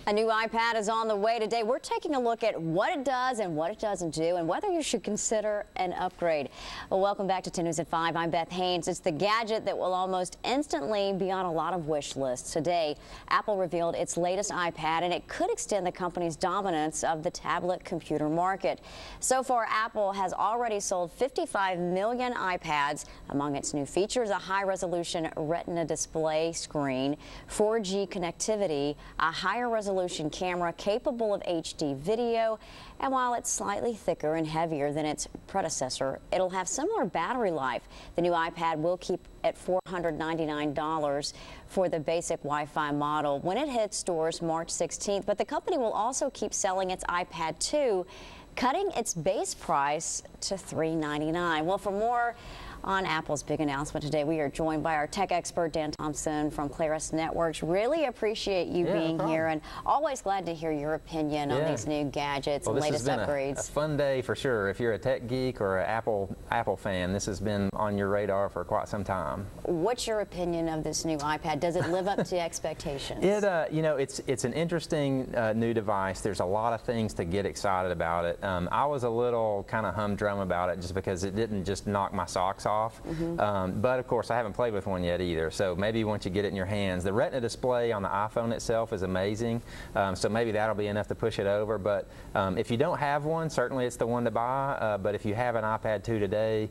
A new iPad is on the way today. We're taking a look at what it does and what it doesn't do and whether you should consider an upgrade. Well, welcome back to 10 News at 5. I'm Beth Haynes. It's the gadget that will almost instantly be on a lot of wish lists. Today, Apple revealed its latest iPad, and it could extend the company's dominance of the tablet computer market. So far, Apple has already sold 55 million iPads. Among its new features, a high-resolution Retina display screen, 4G connectivity, a higher resolution camera capable of HD video, and while it's slightly thicker and heavier than its predecessor, it'll have similar battery life. The new iPad will keep at $499 for the basic Wi-Fi model when it hits stores March 16th, but the company will also keep selling its iPad 2, cutting its base price to $399. Well, for more on Apple's big announcement today, we are joined by our tech expert, Dan Thompson from Claris Networks. Really appreciate you being here, and always glad to hear your opinion on these new gadgets and latest upgrades. This has been a fun day for sure. If you're a tech geek or an Apple fan, this has been on your radar for quite some time. What's your opinion of this new iPad? Does it live up to expectations? You know, it's an interesting new device. There's a lot of things to get excited about it. I was a little kind of humdrum about it just because it didn't just knock my socks off. But of course I haven't played with one yet either, so maybe once you get it in your hands. The Retina display on the iPhone itself is amazing, so maybe that'll be enough to push it over. But if you don't have one, certainly it's the one to buy. But if you have an iPad 2 today,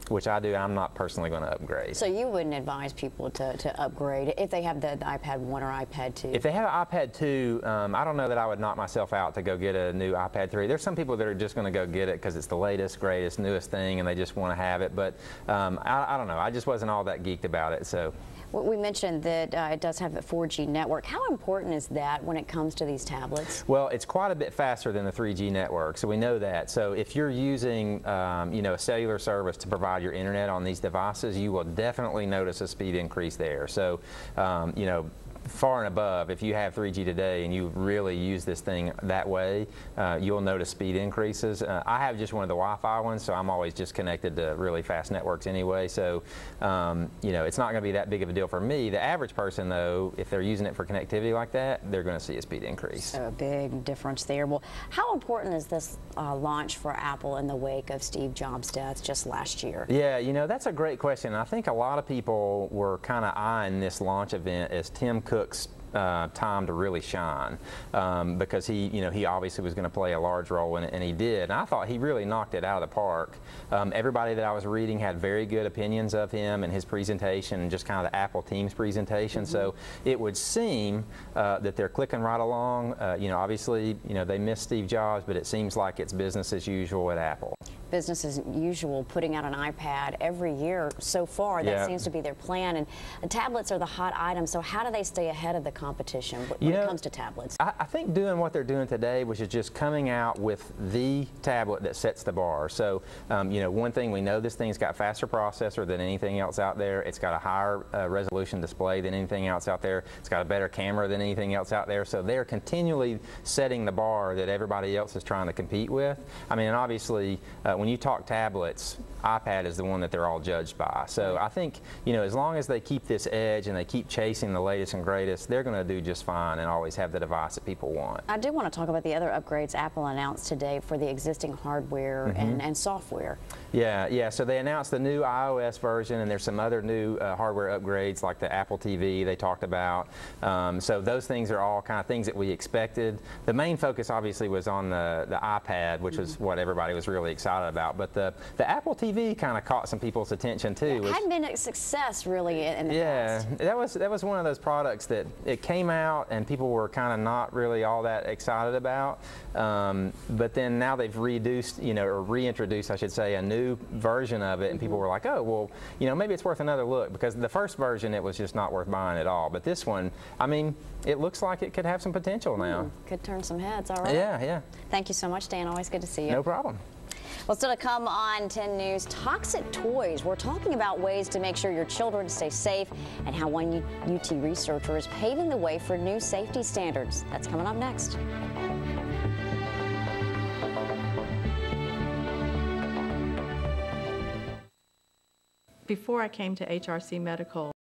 which I do, I'm not personally going to upgrade. So you wouldn't advise people to upgrade if they have the iPad 1 or iPad 2? If they have an iPad 2, I don't know that I would knock myself out to go get a new iPad 3. There's some people that are just going to go get it because it's the latest, greatest, newest thing, and they just want to have it. But I don't know. I just wasn't all that geeked about it. So. Well, we mentioned that it does have a 4G network. How important is that when it comes to these tablets? Well, it's quite a bit faster than the 3G network, so we know that. So if you're using, you know, a cellular service to provide your internet on these devices, you will definitely notice a speed increase there. So, you know, far and above, if you have 3G today and you really use this thing that way, you'll notice speed increases. I have just one of the Wi-Fi ones, so I'm always just connected to really fast networks anyway, so you know, it's not going to be that big of a deal for me. The average person, though, if they're using it for connectivity like that, they're going to see a speed increase. So a big difference there. Well, how important is this launch for Apple in the wake of Steve Jobs' death just last year? Yeah, you know, that's a great question. I think a lot of people were kind of eyeing this launch event as Tim Cook's time to really shine, because he obviously was going to play a large role in it, and he did. And I thought he really knocked it out of the park. Everybody that I was reading had very good opinions of him and his presentation, and just kind of the Apple team's presentation. So it would seem that they're clicking right along. You know, obviously, you know, they missed Steve Jobs, but it seems like it's business as usual at Apple. Business as usual, putting out an iPad every year so far. That seems to be their plan, and the tablets are the hot item. So how do they stay ahead of the competition when it comes to tablets? I think doing what they're doing today, which is just coming out with the tablet that sets the bar. So you know, one thing we know, this thing's got faster processor than anything else out there. It's got a higher resolution display than anything else out there. It's got a better camera than anything else out there. So they're continually setting the bar that everybody else is trying to compete with. I mean, and obviously when you talk tablets, iPad is the one that they're all judged by. So I think, you know, as long as they keep this edge and they keep chasing the latest and greatest, they're going to do just fine and always have the device that people want. I do want to talk about the other upgrades Apple announced today for the existing hardware and software. Yeah. So they announced the new iOS version, and there's some other new hardware upgrades like the Apple TV they talked about. So those things are all kind of things that we expected. The main focus obviously was on the iPad, which was what everybody was really excited about. But the Apple TV kind of caught some people's attention too. It hadn't been a success really in the past. Yeah, that was one of those products that it came out and people were kind of not really all that excited about. But then now they've reduced, you know, or reintroduced, I should say, a new version of it, and people were like, oh, well, you know, maybe it's worth another look, because the first version it was just not worth buying at all. But this one, I mean, it looks like it could have some potential now. Could turn some heads. All right. Yeah. Thank you so much, Dan. Always good to see you. No problem. Well, still to come on 10 News, toxic toys. We're talking about ways to make sure your children stay safe and how one UT researcher is paving the way for new safety standards. That's coming up next. Before I came to HRC Medical,